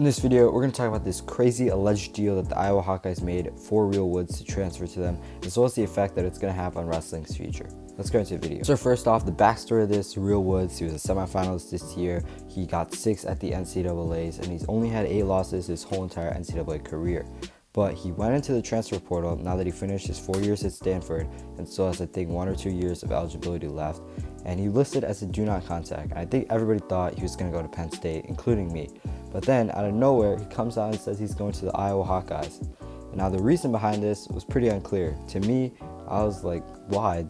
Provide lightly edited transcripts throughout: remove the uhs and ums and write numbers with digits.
In this video, we're going to talk about this crazy alleged deal that the Iowa Hawkeyes made for Real Woods to transfer to them, as well as the effect that it's going to have on wrestling's future. Let's go into the video. So first off, the backstory of this, Real Woods, he was a semifinalist this year. He got 6 at the NCAAs, and he's only had 8 losses his whole entire NCAA career. But he went into the transfer portal now that he finished his 4 years at Stanford and still has, I think, 1 or 2 years of eligibility left. And he listed as a do not contact. I think everybody thought he was going to go to Penn State, including me. But then, out of nowhere, he comes out and says he's going to the Iowa Hawkeyes. Now, the reason behind this was pretty unclear. To me, I was like, why?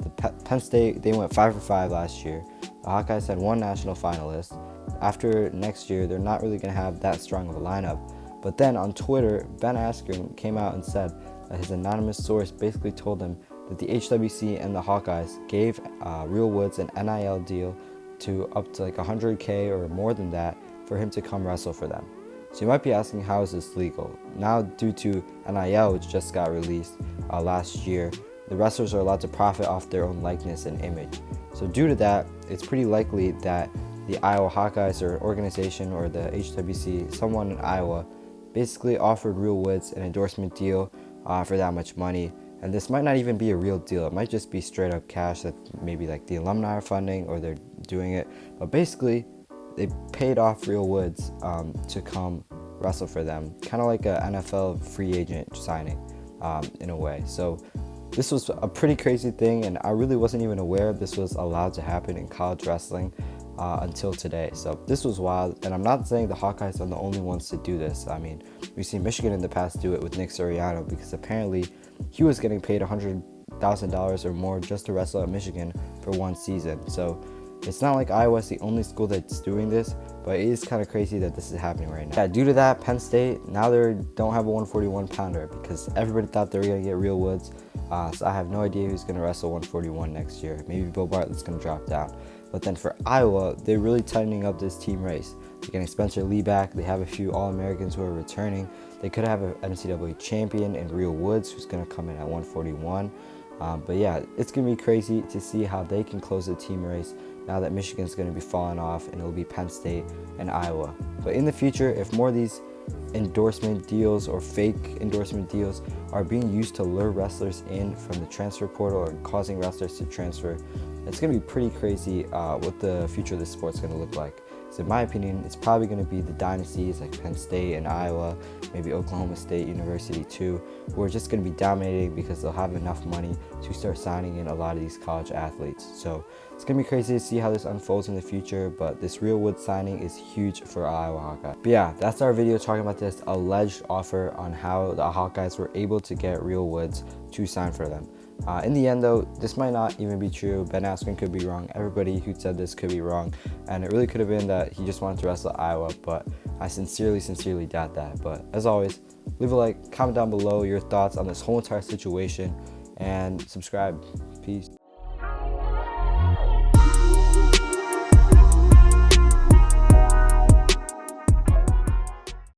Penn State, they went 5 for 5 last year. The Hawkeyes had 1 national finalist. After next year, they're not really going to have that strong of a lineup. But then on Twitter, Ben Askren came out and said that his anonymous source basically told him that the HWC and the Hawkeyes gave Real Woods an NIL deal to up to like $100K or more than that for him to come wrestle for them. So you might be asking, how is this legal? Now, due to NIL, which just got released last year, the wrestlers are allowed to profit off their own likeness and image. So due to that, it's pretty likely that the Iowa Hawkeyes or organization or the HWC, someone in Iowa, basically offered Real Woods an endorsement deal for that much money. And this might not even be a real deal. It might just be straight up cash that maybe like the alumni are funding or they're doing it. But basically, they paid off Real Woods to come wrestle for them, kind of like a NFL free agent signing in a way. So this was a pretty crazy thing, and I really wasn't even aware this was allowed to happen in college wrestling until today. So this was wild, and I'm not saying the Hawkeyes are the only ones to do this. I mean, we've seen Michigan in the past do it with Nick Suriano, because apparently he was getting paid $100,000 or more just to wrestle at Michigan for 1 season. So it's not like Iowa's the only school that's doing this, but it is kind of crazy that this is happening right now. Yeah, due to that, Penn State, now they don't have a 141 pounder because everybody thought they were going to get Real Woods. So I have no idea who's going to wrestle 141 next year. Maybe Bill Bartlett's going to drop down. But then for Iowa, they're really tightening up this team race. They're getting Spencer Lee back. They have a few All-Americans who are returning. They could have an NCAA champion in Real Woods who's going to come in at 141. But yeah, it's going to be crazy to see how they can close the team race now that Michigan's going to be falling off and it'll be Penn State and Iowa. But in the future, if more of these endorsement deals or fake endorsement deals are being used to lure wrestlers in from the transfer portal or causing wrestlers to transfer, it's going to be pretty crazy what the future of this sport is going to look like. So in my opinion, it's probably going to be the dynasties like Penn State and Iowa, maybe Oklahoma State University too, who are just going to be dominating because they'll have enough money to start signing in a lot of these college athletes. So it's going to be crazy to see how this unfolds in the future, but this Real Woods signing is huge for Iowa Hawkeye. But yeah, that's our video talking about this alleged offer on how the Hawkeyes were able to get Real Woods to sign for them. In the end though, this might not even be true. Ben Askren could be wrong. Everybody who said this could be wrong. And it really could have been that he just wanted to wrestle Iowa, but I sincerely doubt that. But as always, leave a like, comment down below your thoughts on this whole entire situation, and subscribe. Peace.